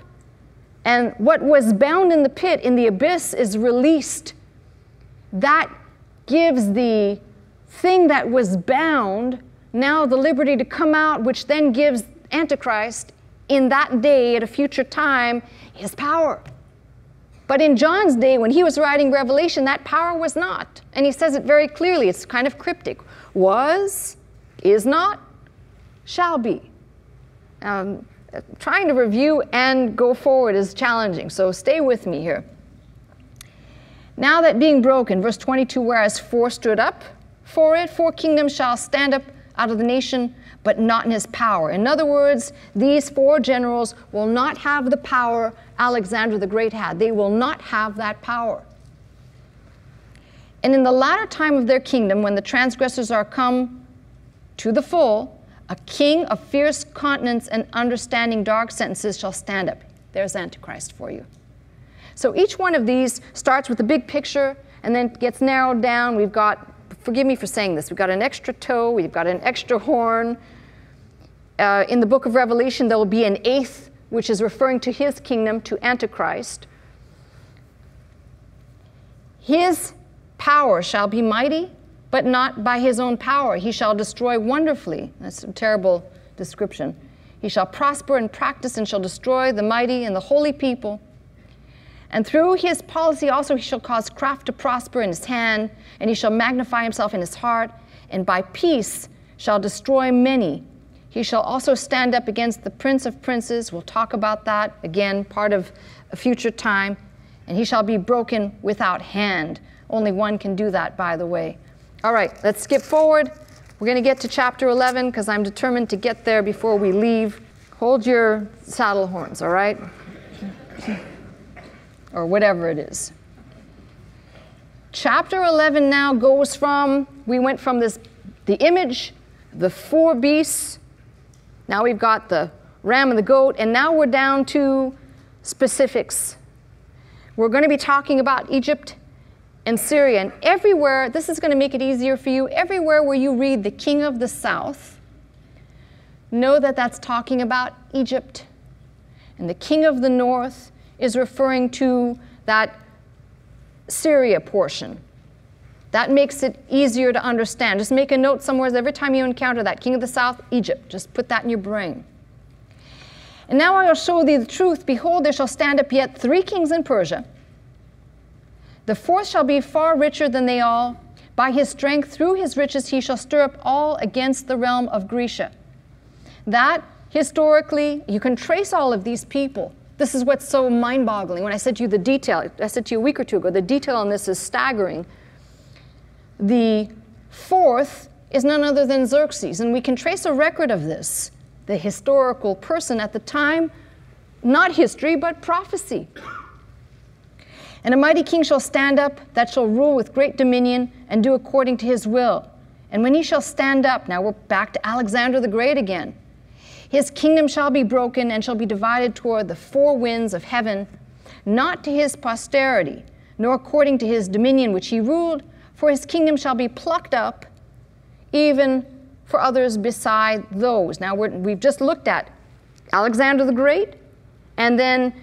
and what was bound in the pit, in the abyss, is released. That gives the thing that was bound now the liberty to come out, which then gives Antichrist in that day at a future time his power. But in John's day, when he was writing Revelation, that power was not. And he says it very clearly. It's kind of cryptic. Was, is not, shall be. Trying to review and go forward is challenging, so stay with me here. Now that being broken, verse 22, whereas 4 stood up for it, 4 kingdoms shall stand up out of the nation, but not in his power. In other words, these 4 generals will not have the power Alexander the Great had. They will not have that power. And in the latter time of their kingdom, when the transgressors are come to the full, a king of fierce countenance and understanding dark sentences shall stand up. There's Antichrist for you. So each one of these starts with a big picture and then gets narrowed down. We've got, forgive me for saying this, we've got an extra toe, we've got an extra horn. In the book of Revelation, there will be an 8th, which is referring to his kingdom, to Antichrist. His power shall be mighty, but not by his own power. He shall destroy wonderfully. That's a terrible description. He shall prosper and practice and shall destroy the mighty and the holy people. And through his policy also he shall cause craft to prosper in his hand, and he shall magnify himself in his heart, and by peace shall destroy many. He shall also stand up against the prince of princes. We'll talk about that, again, part of a future time. And he shall be broken without hand. Only one can do that, by the way. All right, let's skip forward. We're going to get to chapter 11 because I'm determined to get there before we leave. Hold your saddle horns, all right? Or whatever it is. Chapter 11 now goes from, we went from the image, the 4 beasts. Now we've got the ram and the goat, and now we're down to specifics. We're going to be talking about Egypt and Syria, and everywhere, this is going to make it easier for you, everywhere where you read the king of the south, know that that's talking about Egypt. And the king of the north is referring to that Syria portion. That makes it easier to understand. Just make a note somewhere every time you encounter that king of the south, Egypt. Just put that in your brain. And now I will show thee the truth. Behold, there shall stand up yet 3 kings in Persia. The 4th shall be far richer than they all. By his strength, through his riches, he shall stir up all against the realm of Grecia. That, historically, you can trace all of these people. This is what's so mind-boggling. When I said to you the detail, I said to you a week or two ago, the detail on this is staggering. The 4th is none other than Xerxes, and we can trace a record of this. The historical person at the time, not history, but prophecy. And a mighty king shall stand up that shall rule with great dominion and do according to his will. And when he shall stand up, now we're back to Alexander the Great again, his kingdom shall be broken and shall be divided toward the 4 winds of heaven, not to his posterity, nor according to his dominion which he ruled, for his kingdom shall be plucked up, even for others beside those. Now we've just looked at Alexander the Great, and then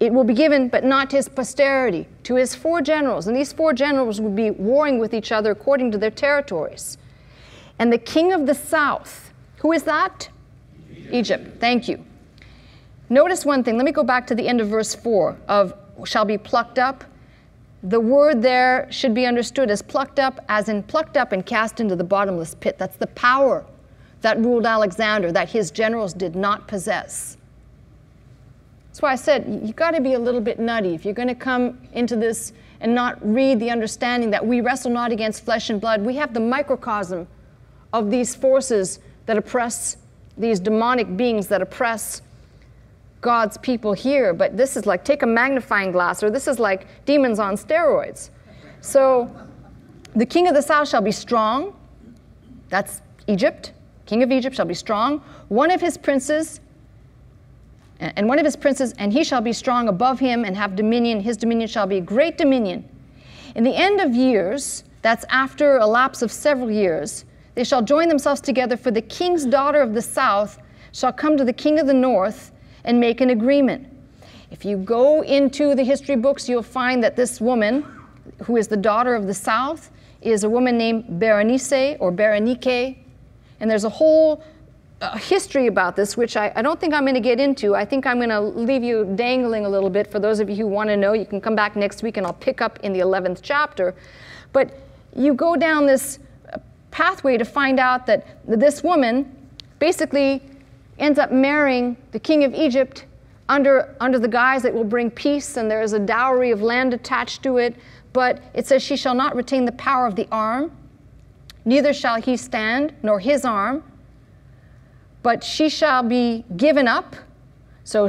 it will be given, but not to his posterity, to his 4 generals. And these 4 generals will be warring with each other according to their territories. And the king of the south, who is that? Egypt. Thank you. Notice one thing. Let me go back to the end of verse 4 of shall be plucked up. The word there should be understood as plucked up, as in plucked up and cast into the bottomless pit. That's the power that ruled Alexander, that his generals did not possess. That's why I said, you've got to be a little bit nutty if you're going to come into this and not read the understanding that we wrestle not against flesh and blood. We have the microcosm of these forces that oppress, these demonic beings that oppress God's people here. But this is like, take a magnifying glass, or this is like demons on steroids. So the king of the south shall be strong. That's Egypt. King of Egypt shall be strong. One of his princes, and he shall be strong above him and have dominion. His dominion shall be great dominion. In the end of years, that's after a lapse of several years, they shall join themselves together, for the king's daughter of the south shall come to the king of the north and make an agreement. If you go into the history books, you'll find that this woman, who is the daughter of the south, is a woman named Berenice or Berenike. And there's a whole history about this, which I don't think I'm going to get into. I think I'm going to leave you dangling a little bit. For those of you who want to know, you can come back next week and I'll pick up in the 11th chapter. But you go down this pathway to find out that this woman basically ends up marrying the king of Egypt under the guise that will bring peace, and there is a dowry of land attached to it. But it says she shall not retain the power of the arm, neither shall he stand, nor his arm, but she shall be given up. So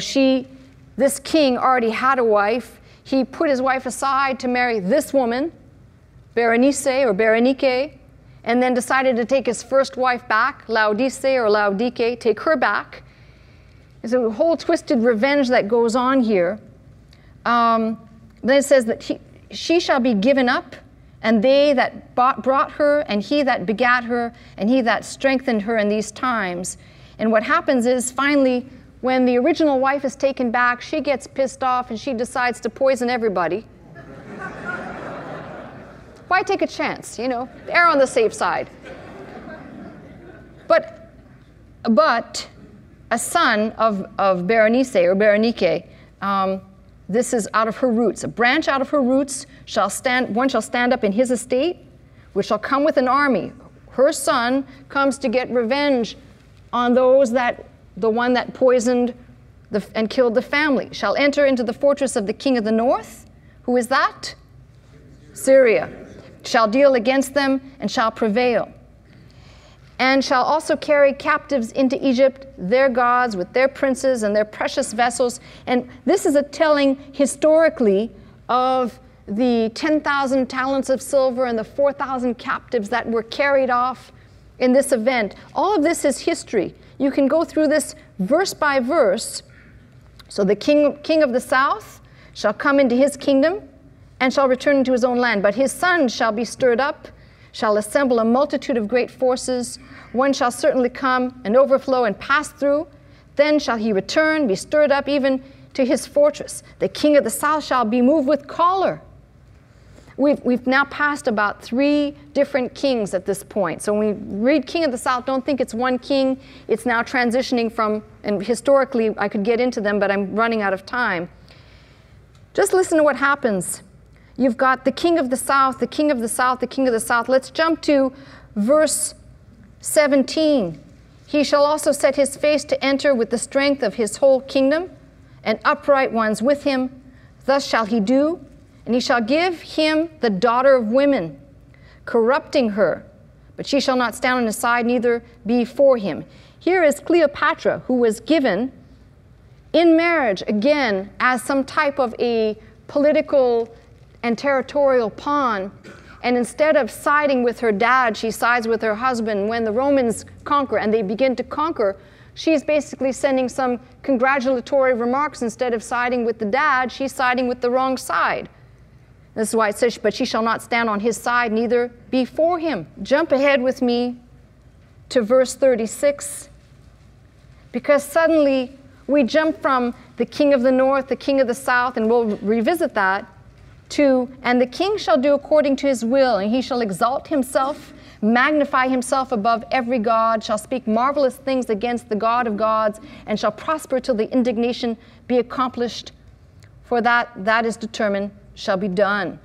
this king already had a wife. He put his wife aside to marry this woman, Berenice or Berenike, and then decided to take his first wife back, Laodice or Laodike, take her back. There's a whole twisted revenge that goes on here. Then it says that she shall be given up, and they that brought her, and he that begat her, and he that strengthened her in these times. And what happens is, finally, when the original wife is taken back, she gets pissed off and she decides to poison everybody. Why take a chance? You know, err on the safe side. But a son of Berenice or Berenike, this is out of her roots. A branch out of her roots one shall stand up in his estate, which shall come with an army. Her son comes to get revenge on the one that poisoned and killed the family. Shall enter into the fortress of the king of the north. Who is that? Syria. Shall deal against them and shall prevail. And shall also carry captives into Egypt, their gods with their princes and their precious vessels. And this is a telling historically of the 10,000 talents of silver and the 4,000 captives that were carried off in this event. All of this is history. You can go through this verse by verse. So the king of the south shall come into his kingdom and shall return into his own land. But his sons shall be stirred up, shall assemble a multitude of great forces. One shall certainly come and overflow and pass through. Then shall he return, be stirred up even to his fortress. The king of the south shall be moved with choler. We've now passed about 3 different kings at this point. So when we read King of the South, don't think it's one king. It's now transitioning from, and historically I could get into them, but I'm running out of time. Just listen to what happens. You've got the king of the south, the king of the south, the king of the south. Let's jump to verse 17. He shall also set his face to enter with the strength of his whole kingdom, and upright ones with him. Thus shall he do. And he shall give him the daughter of women, corrupting her, but she shall not stand on his side, neither be for him. Here is Cleopatra, who was given in marriage, again, as some type of a political and territorial pawn. And instead of siding with her dad, she sides with her husband. When the Romans conquer and they begin to conquer, she's basically sending some congratulatory remarks. Instead of siding with the dad, she's siding with the wrong side. This is why it says, but she shall not stand on his side, neither be for him. Jump ahead with me to verse 36, because suddenly we jump from the king of the north, the king of the south, and we'll revisit that, to, and the king shall do according to his will, and he shall exalt himself, magnify himself above every god, shall speak marvelous things against the God of gods, and shall prosper till the indignation be accomplished, for that is determined shall be done.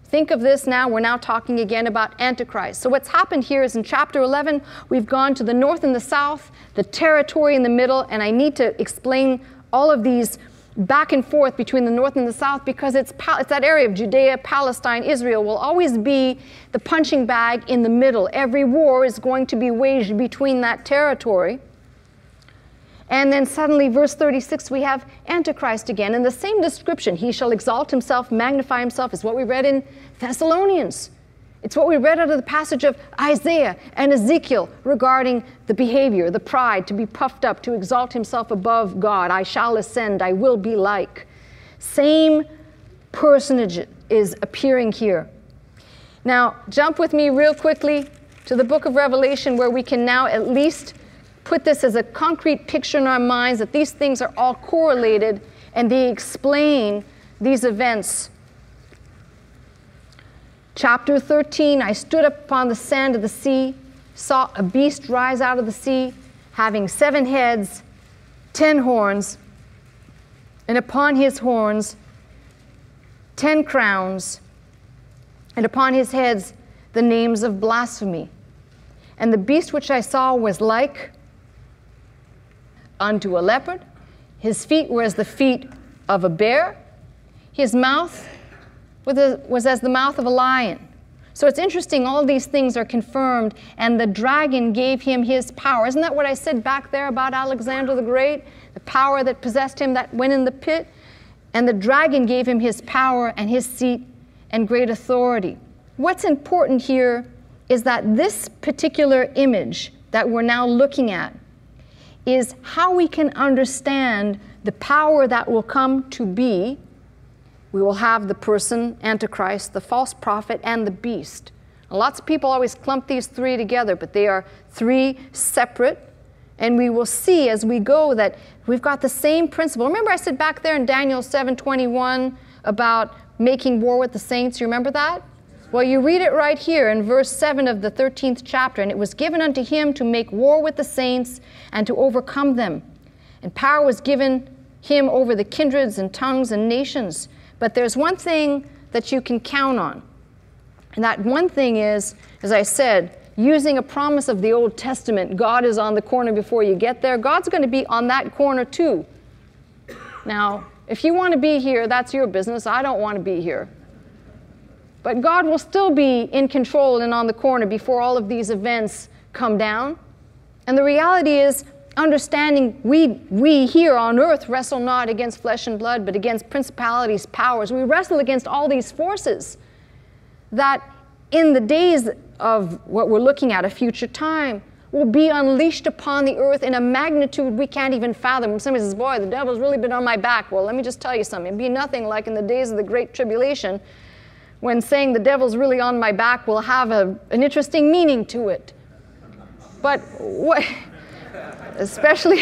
Think of this now. We're now talking again about Antichrist. So what's happened here is in chapter 11, we've gone to the north and the south, the territory in the middle, and I need to explain all of these back and forth between the north and the south, because it's that area of Judea, Palestine, Israel will always be the punching bag in the middle. Every war is going to be waged between that territory. And then suddenly, verse 36, we have Antichrist again. In the same description, he shall exalt himself, magnify himself, is what we read in Thessalonians. It's what we read out of the passage of Isaiah and Ezekiel regarding the behavior, the pride, to be puffed up, to exalt himself above God. I shall ascend, I will be like. Same personage is appearing here. Now, jump with me real quickly to the book of Revelation, where we can now at least put this as a concrete picture in our minds that these things are all correlated and they explain these events. Chapter 13, I stood upon the sand of the sea, saw a beast rise out of the sea, having 7 heads, 10 horns, and upon his horns 10 crowns, and upon his heads the names of blasphemy. And the beast which I saw was like unto a leopard. His feet were as the feet of a bear. His mouth was as the mouth of a lion. So it's interesting, all these things are confirmed, and the dragon gave him his power. Isn't that what I said back there about Alexander the Great? The power that possessed him that went in the pit? And the dragon gave him his power and his seat and great authority. What's important here is that this particular image that we're now looking at is how we can understand the power that will come to be. We will have the person, Antichrist, the false prophet, and the beast. And lots of people always clump these 3 together, but they are 3 separate. And we will see as we go that we've got the same principle. Remember I said back there in Daniel 7:21 about making war with the saints? You remember that? Well, you read it right here in verse 7 of the 13th chapter. And it was given unto him to make war with the saints and to overcome them. And power was given him over the kindreds and tongues and nations. But there's one thing that you can count on. And that one thing is, as I said, using a promise of the Old Testament, God is on the corner before you get there. God's going to be on that corner too. Now, if you want to be here, that's your business. I don't want to be here. But God will still be in control and on the corner before all of these events come down. And the reality is, understanding we here on earth wrestle not against flesh and blood, but against principalities, powers. We wrestle against all these forces that in the days of what we're looking at, a future time, will be unleashed upon the earth in a magnitude we can't even fathom. When somebody says, boy, the devil's really been on my back. Well, let me just tell you something. It'd be nothing like in the days of the Great Tribulation, when saying the devil's really on my back will have an interesting meaning to it. But what, especially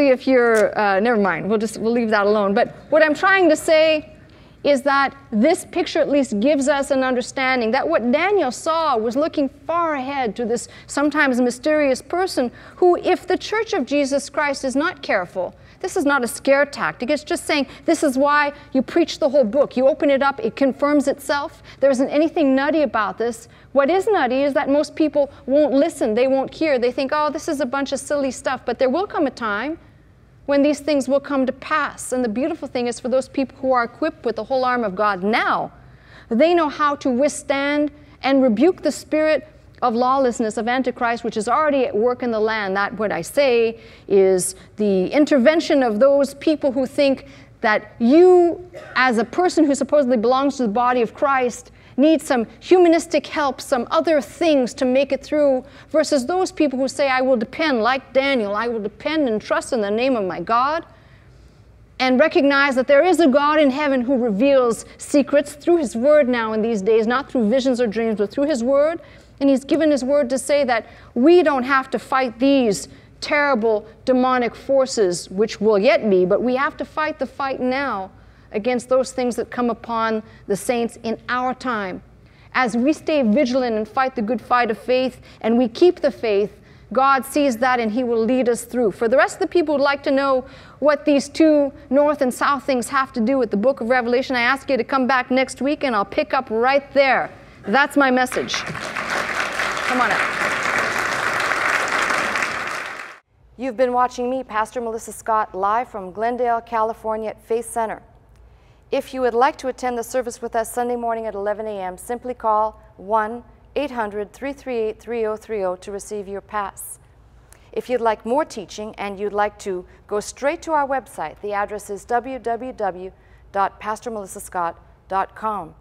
if you're, never mind, we'll leave that alone. But what I'm trying to say is that this picture at least gives us an understanding that what Daniel saw was looking far ahead to this sometimes mysterious person who, if the Church of Jesus Christ is not careful, this is not a scare tactic. It's just saying this is why you preach the whole book. You open it up, it confirms itself. There isn't anything nutty about this. What is nutty is that most people won't listen. They won't hear. They think, oh, this is a bunch of silly stuff. But there will come a time when these things will come to pass. And the beautiful thing is for those people who are equipped with the whole armor of God now, they know how to withstand and rebuke the spirit of lawlessness of Antichrist, which is already at work in the land. That, what I say, is the intervention of those people who think that you, as a person who supposedly belongs to the body of Christ, need some humanistic help, some other things to make it through, versus those people who say, I will depend, like Daniel, I will depend and trust in the name of my God, and recognize that there is a God in heaven who reveals secrets through His Word now in these days, not through visions or dreams, but through His Word. And He's given His Word to say that we don't have to fight these terrible demonic forces, which will yet be, but we have to fight the fight now against those things that come upon the saints in our time. As we stay vigilant and fight the good fight of faith, and we keep the faith, God sees that and He will lead us through. For the rest of the people who'd like to know what these two north and south things have to do with the book of Revelation, I ask you to come back next week and I'll pick up right there. That's my message. Come on up. You've been watching me, Pastor Melissa Scott, live from Glendale, California at Faith Center. If you would like to attend the service with us Sunday morning at 11 a.m., simply call 1-800-338-3030 to receive your pass. If you'd like more teaching and you'd like to go straight to our website, the address is www.pastormelissascott.com.